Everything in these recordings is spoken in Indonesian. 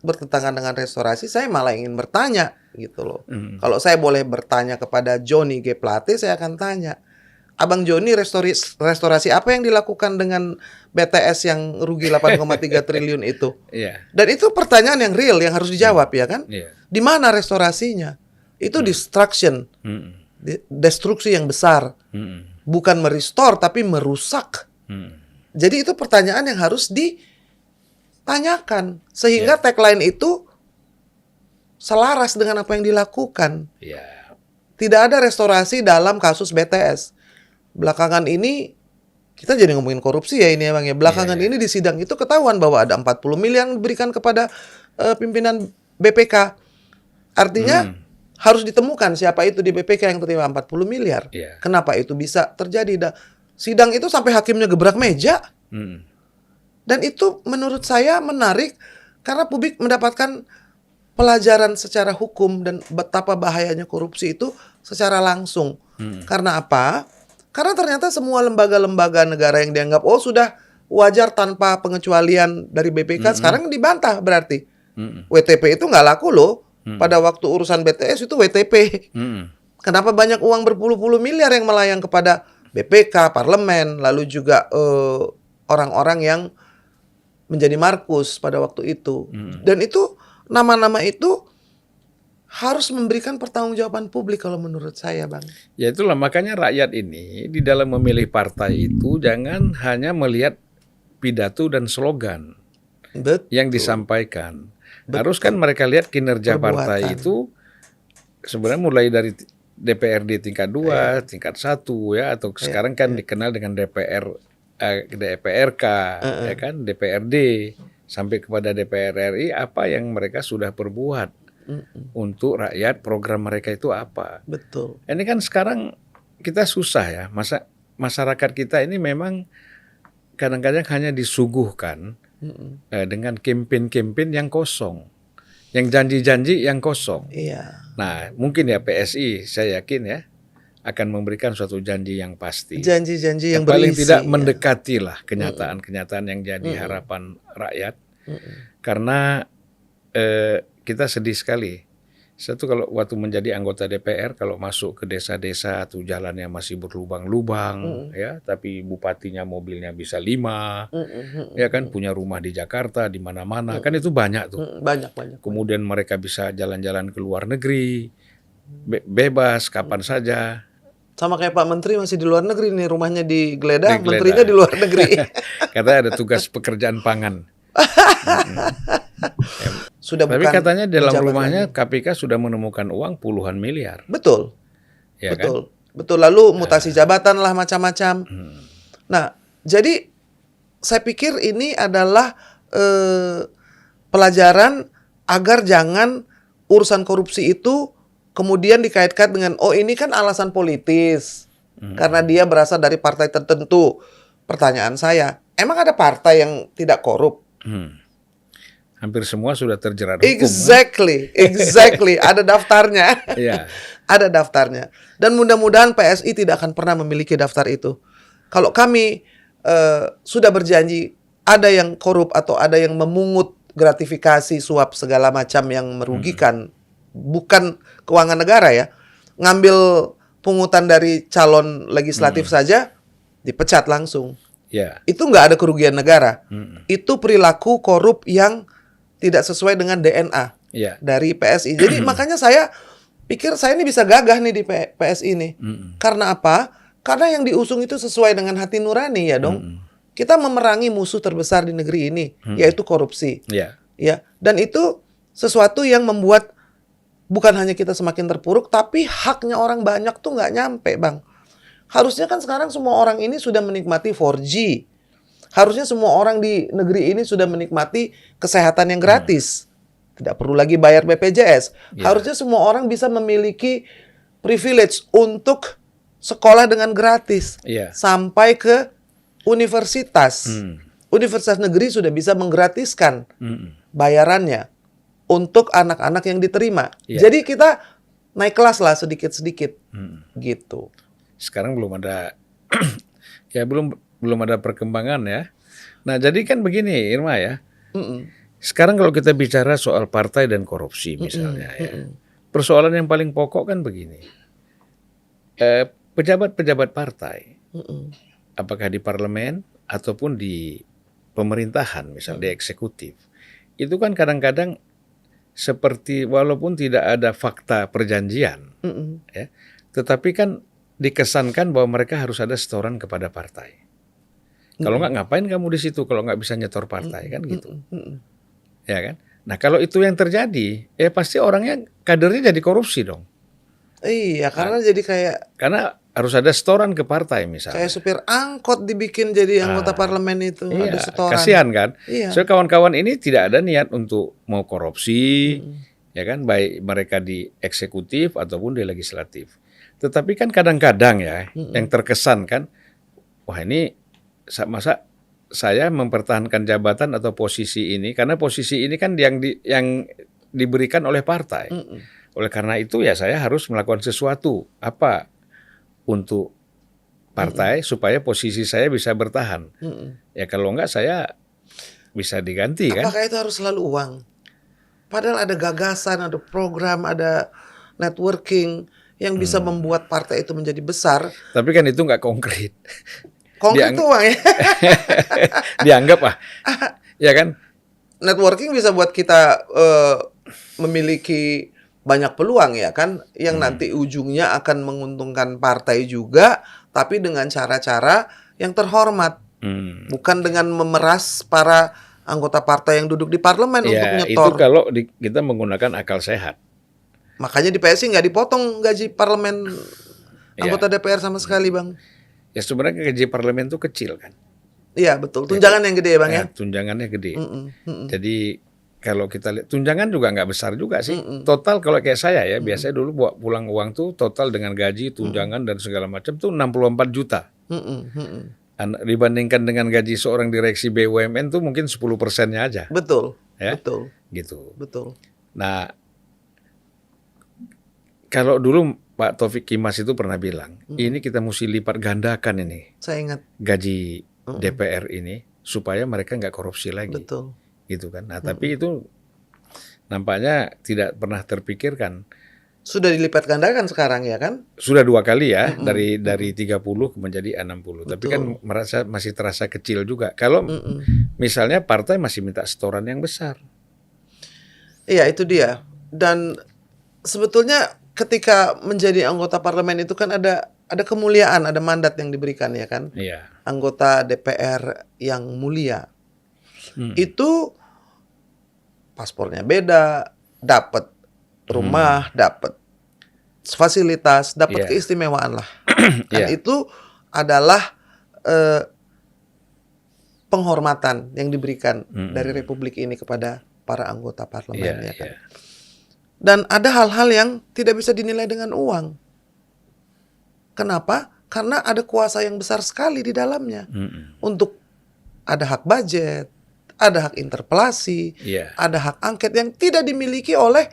bertentangan dengan restorasi, saya malah ingin bertanya gitu loh. Kalau saya boleh bertanya kepada Johnny G. Plate, saya akan tanya, Abang Joni, restorasi apa yang dilakukan dengan BTS yang rugi 8,3 triliun itu? Iya. Dan itu pertanyaan yang real yang harus dijawab ya kan? Iya. Di mana restorasinya? Itu destruction, destruksi yang besar. Bukan merestore tapi merusak. Jadi itu pertanyaan yang harus ditanyakan sehingga tagline itu selaras dengan apa yang dilakukan. Iya. Tidak ada restorasi dalam kasus BTS. Belakangan ini kita jadi ngomongin korupsi ya ini ya Bang ya. Belakangan ini di sidang itu ketahuan bahwa ada 40 miliar yang diberikan kepada pimpinan BPK. Artinya harus ditemukan siapa itu di BPK yang terima 40 miliar. Iya. Kenapa itu bisa terjadi? Sidang itu sampai hakimnya gebrak meja. Dan itu menurut saya menarik karena publik mendapatkan pelajaran secara hukum dan betapa bahayanya korupsi itu secara langsung. Karena apa? Karena ternyata semua lembaga-lembaga negara yang dianggap sudah wajar tanpa pengecualian dari BPK sekarang dibantah berarti. WTP itu nggak laku loh. Pada waktu urusan BTS itu WTP. Kenapa banyak uang berpuluh-puluh miliar yang melayang kepada BPK, parlemen, lalu juga orang-orang yang menjadi markus pada waktu itu. Dan itu nama-nama itu harus memberikan pertanggungjawaban publik kalau menurut saya, Bang. Ya itulah makanya rakyat ini di dalam memilih partai itu jangan hanya melihat pidato dan slogan yang disampaikan. Harus kan mereka lihat kinerja partai itu sebenarnya mulai dari DPRD tingkat 2, tingkat 1 ya atau sekarang kan dikenal dengan DPRK ya kan, DPRD sampai kepada DPR RI apa yang mereka sudah perbuat. Untuk rakyat, program mereka itu apa? Betul. Ini kan sekarang kita susah ya, masyarakat kita ini memang kadang-kadang hanya disuguhkan dengan campaign-campaign yang kosong, yang janji-janji yang kosong. Iya. Nah, mungkin ya PSI, saya yakin ya akan memberikan suatu janji yang pasti. Janji-janji yang paling berisi, tidak mendekatilah kenyataan-kenyataan yang jadi harapan rakyat. Karena kita sedih sekali. Satu kalau waktu menjadi anggota DPR kalau masuk ke desa-desa atau jalannya masih berlubang-lubang ya, tapi bupatinya mobilnya bisa 5. Ya kan punya rumah di Jakarta di mana-mana. Kan itu banyak tuh. Banyak. Kemudian mereka bisa jalan-jalan ke luar negeri. Bebas kapan saja. Sama kayak Pak Menteri masih di luar negeri nih, rumahnya di Geledah, menterinya di luar negeri. Katanya ada tugas pekerjaan pangan. Tapi katanya dalam rumahnya KPK sudah menemukan uang puluhan miliar. Betul. Ya betul. Kan? Betul. Lalu mutasi jabatan lah macam-macam. Nah, jadi saya pikir ini adalah pelajaran agar jangan urusan korupsi itu kemudian dikaitkan dengan ini kan alasan politis. Karena dia berasal dari partai tertentu. Pertanyaan saya, emang ada partai yang tidak korup? Hampir semua sudah terjerat hukum. Exactly. Ada daftarnya. Iya. Ada daftarnya. Dan mudah-mudahan PSI tidak akan pernah memiliki daftar itu. Kalau kami sudah berjanji ada yang korup atau ada yang memungut gratifikasi, suap segala macam yang merugikan, bukan keuangan negara ya, ngambil pungutan dari calon legislatif saja, dipecat langsung. Yeah. Itu nggak ada kerugian negara. Itu perilaku korup yang tidak sesuai dengan DNA dari PSI. Jadi makanya saya pikir saya ini bisa gagah nih di PSI ini. Karena apa? Karena yang diusung itu sesuai dengan hati nurani ya dong. Kita memerangi musuh terbesar di negeri ini, yaitu korupsi. Ya, dan itu sesuatu yang membuat bukan hanya kita semakin terpuruk, tapi haknya orang banyak tuh nggak nyampe, Bang. Harusnya kan sekarang semua orang ini sudah menikmati 4G. Harusnya semua orang di negeri ini sudah menikmati kesehatan yang gratis. Tidak perlu lagi bayar BPJS. Harusnya semua orang bisa memiliki privilege untuk sekolah dengan gratis. Sampai ke universitas. Universitas negeri sudah bisa menggratiskan bayarannya untuk anak-anak yang diterima. Jadi kita naik kelas lah sedikit-sedikit. Gitu. Sekarang belum ada belum ada perkembangan ya. Nah, jadi kan begini Irma ya. Sekarang kalau kita bicara soal partai dan korupsi misalnya ya, persoalan yang paling pokok kan begini, pejabat-pejabat partai, apakah di parlemen ataupun di pemerintahan, misal di eksekutif, itu kan kadang-kadang seperti walaupun tidak ada fakta perjanjian, ya, tetapi kan dikesankan bahwa mereka harus ada setoran kepada partai. Kalau nggak, ngapain kamu di situ kalau nggak bisa nyetor partai, kan gitu. Ya kan? Nah kalau itu yang terjadi, ya pasti orangnya kadernya jadi korupsi dong. Iya, karena jadi karena harus ada setoran ke partai misalnya. Kayak supir angkot dibikin jadi anggota parlemen itu, iya, ada setoran. Kasihan kan? Iya. So kawan-kawan ini tidak ada niat untuk mau korupsi, ya kan? Baik mereka di eksekutif ataupun di legislatif. Tetapi kan kadang-kadang ya, yang terkesan kan, wah ini masa saya mempertahankan jabatan atau posisi ini karena posisi ini kan yang diberikan oleh partai. Oleh karena itu ya saya harus melakukan sesuatu apa untuk partai supaya posisi saya bisa bertahan. Ya kalau enggak saya bisa diganti. Apakah kan? Apakah itu harus selalu uang? Padahal ada gagasan, ada program, ada networking yang bisa membuat partai itu menjadi besar. Tapi kan itu nggak konkret. Konkret itu uang ya. Dianggap ya kan? Networking bisa buat kita memiliki banyak peluang ya kan, yang nanti ujungnya akan menguntungkan partai juga, tapi dengan cara-cara yang terhormat, bukan dengan memeras para anggota partai yang duduk di parlemen untuk nyetor. Itu kalau kita menggunakan akal sehat. Makanya di PSI nggak dipotong gaji parlemen anggota DPR sama sekali, Bang. Ya sebenarnya gaji parlemen itu kecil kan. Iya betul, tunjangan yang gede ya Bang ya. Tunjangannya gede. Jadi kalau kita lihat tunjangan juga nggak besar juga sih. Total kalau kayak saya ya, biasanya dulu buat pulang uang tuh total dengan gaji, tunjangan dan segala macam tuh 64 juta. Dibandingkan dengan gaji seorang direksi BUMN tuh mungkin 10%-nya aja. Betul. Ya? Betul. Gitu. Betul. Nah, kalau dulu Pak Taufik Kimas itu pernah bilang, ini kita mesti lipat gandakan ini. Saya ingat. Gaji DPR ini supaya mereka nggak korupsi lagi. Betul. Gitu kan. Nah, tapi itu nampaknya tidak pernah terpikirkan. Sudah dilipat gandakan sekarang ya kan? Sudah 2 kali ya, dari 30 menjadi 60. Betul. Tapi kan masih terasa kecil juga. Kalau misalnya partai masih minta setoran yang besar. Iya, itu dia. Dan sebetulnya ketika menjadi anggota parlemen itu kan ada kemuliaan, ada mandat yang diberikan ya kan? Iya. Anggota DPR yang mulia. Itu paspornya beda, dapat rumah, dapat fasilitas, dapat keistimewaan lah. Dan itu adalah penghormatan yang diberikan dari Republik ini kepada para anggota parlemen ya kan. Dan ada hal-hal yang tidak bisa dinilai dengan uang. Kenapa? Karena ada kuasa yang besar sekali di dalamnya. Untuk ada hak budget, ada hak interpelasi, ada hak angket yang tidak dimiliki oleh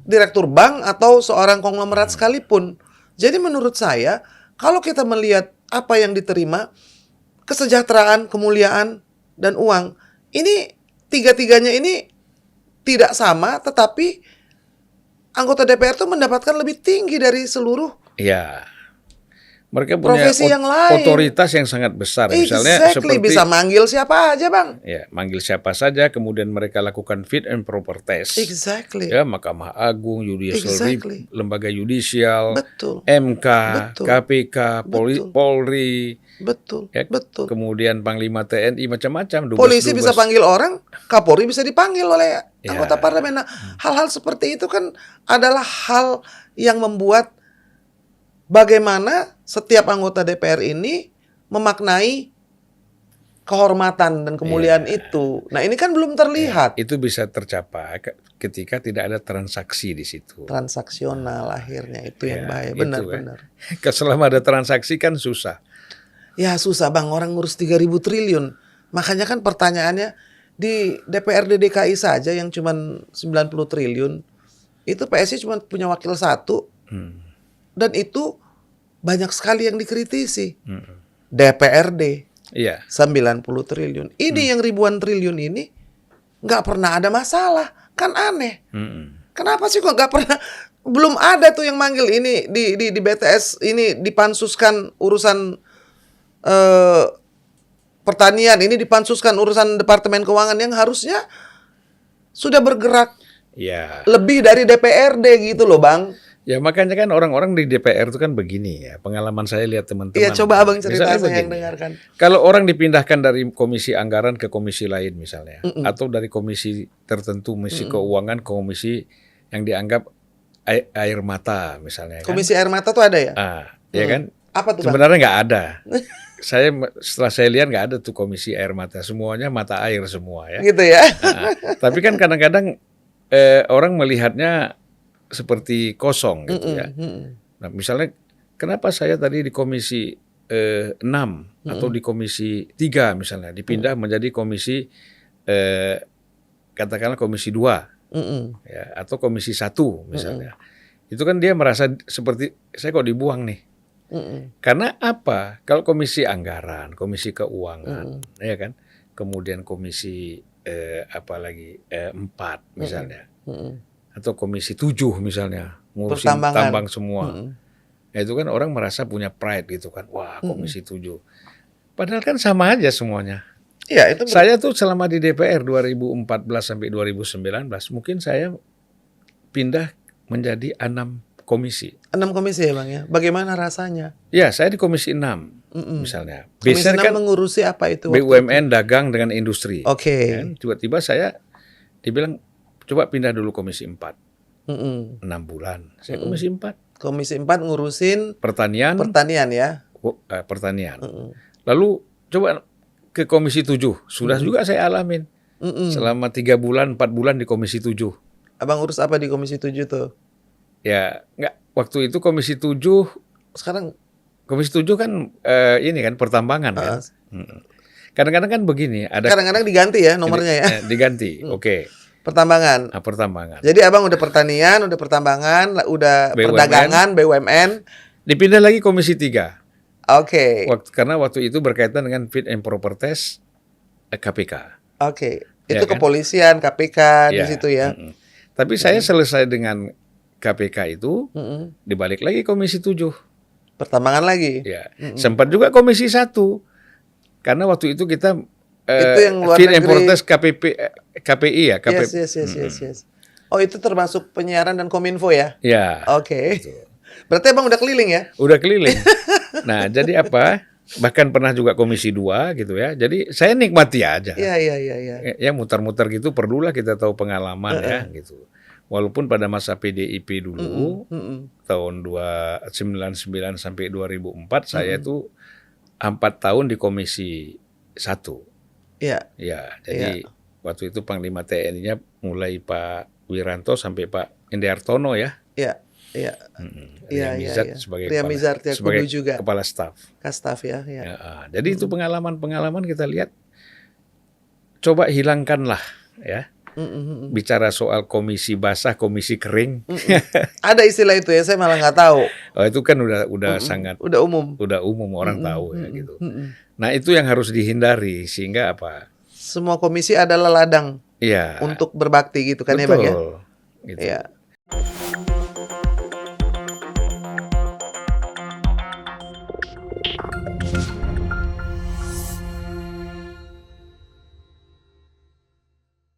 direktur bank atau seorang konglomerat sekalipun. Jadi menurut saya, kalau kita melihat apa yang diterima, kesejahteraan, kemuliaan, dan uang, ini tiga-tiganya ini tidak sama, tetapi anggota DPR itu mendapatkan lebih tinggi dari seluruh mereka punya profesi yang lain. Otoritas yang sangat besar. Misalnya seperti bisa manggil siapa aja, Bang. Ya, manggil siapa saja, kemudian mereka lakukan fit and proper test. Exactly. Ya, Mahkamah Agung, lembaga yudisial, betul. MK, betul. KPK, Polri. Betul. Ya, betul. Kemudian Panglima TNI macam-macam. Polisi bisa panggil orang, Kapolri bisa dipanggil oleh anggota parlemen. Nah, hal-hal seperti itu kan adalah hal yang membuat bagaimana setiap anggota DPR ini memaknai kehormatan dan kemuliaan itu. Nah, ini kan belum terlihat. Itu bisa tercapai ketika tidak ada transaksi di situ. Transaksional akhirnya itu yang bahaya. Benar-benar. Selama ada transaksi kan susah. Ya susah Bang, orang ngurus 3.000 triliun. Makanya kan pertanyaannya di DPRD DKI saja yang cuma 90 triliun. Itu PSI cuma punya wakil 1. Dan itu banyak sekali yang dikritisi. DPRD 90 triliun. Ini yang ribuan triliun ini nggak pernah ada masalah, kan aneh. Kenapa sih kok nggak pernah? Belum ada tuh yang manggil ini di BTS ini dipansuskan urusan pertanian, ini dipansuskan urusan Departemen Keuangan yang harusnya sudah bergerak lebih dari DPRD gitu loh, Bang. Ya makanya kan orang-orang di DPR itu kan begini ya, pengalaman saya lihat teman-teman. Iya, coba Abang cerita, saya yang dengarkan. Kalau orang dipindahkan dari komisi anggaran ke komisi lain misalnya, atau dari komisi tertentu, komisi keuangan ke komisi yang dianggap air mata misalnya. Komisi air mata tuh ada ya? Ya kan? Apa tuh, Bang? Sebenarnya nggak ada. Setelah saya lihat nggak ada tuh komisi air mata, semuanya mata air semua ya. Gitu ya. Tapi kan kadang-kadang orang melihatnya seperti kosong gitu ya. Nah, misalnya kenapa saya tadi di komisi 6 atau di komisi 3 misalnya dipindah menjadi komisi katakanlah komisi 2 ya, atau komisi 1 misalnya. Itu kan dia merasa seperti saya kok dibuang nih. Karena apa? Kalau komisi anggaran, komisi keuangan, ya kan, kemudian komisi 4 misalnya, atau komisi 7 misalnya, ngurusin tambang semua. Nah, itu kan orang merasa punya pride gitu kan, wah komisi 7. Padahal kan sama aja semuanya. Iya, itu saya tuh selama di DPR 2014 sampai 2019, mungkin saya pindah menjadi 6 komisi. 6 komisi ya, Bang ya. Bagaimana rasanya? Ya, saya di komisi 6 misalnya. Komisi 6 kan mengurusi apa itu? BUMN, dagang dengan industri. Oke. Kan? Tiba-tiba saya dibilang coba pindah dulu komisi 4. 6 bulan. Saya komisi 4. Komisi 4 ngurusin pertanian ya. Pertanian. Lalu coba ke komisi 7. Sudah juga saya alamin. Selama 3 bulan, 4 bulan di komisi 7. Abang urus apa di komisi 7 tuh? Ya, enggak. Waktu itu komisi 7, sekarang komisi 7 kan ini kan pertambangan kan. Kadang-kadang kan begini, ada kadang-kadang diganti ya nomornya ya. Diganti. Oke. Pertambangan. Pertambangan. Jadi Abang udah pertanian, udah pertambangan, udah BUMN, perdagangan, BUMN. Dipindah lagi komisi 3. Oke. Karena waktu itu berkaitan dengan fit and proper test KPK. Oke. Itu ya, kepolisian, kan? KPK di situ ya. Tapi saya selesai dengan KPK itu, dibalik lagi komisi 7. Pertambangan lagi? Ya. Sempat juga komisi 1. Karena waktu itu kita itu yang luar fit and negeri. proper test KPI ya. Yes. Oh, itu termasuk penyiaran dan Kominfo ya? Ya. Oke. Berarti Abang udah keliling ya? Udah keliling. Nah, jadi apa? Bahkan pernah juga komisi 2 gitu ya. Jadi saya nikmati aja. Iya. Ya mutar-mutar gitu perlulah kita tahu pengalaman ya gitu. Walaupun pada masa PDIP dulu tahun 1999 sampai 2004 saya tuh 4 tahun di komisi 1. Iya. Ya, jadi waktu itu Panglima TNI-nya mulai Pak Wiranto sampai Pak Indiartono ya. Iya. Sebagai juga kepala staf. Kastaf ya. Jadi itu pengalaman kita lihat. Coba hilangkanlah ya. Bicara soal komisi basah, komisi kering. Ada istilah itu ya, saya malah nggak tahu. Oh, itu kan udah sangat. Udah umum orang tahu ya gitu. Nah itu yang harus dihindari sehingga apa? Semua komisi adalah ladang. Iya. Untuk berbakti gitu kan. Betul. Ya Bang ya. Gitu. Iya.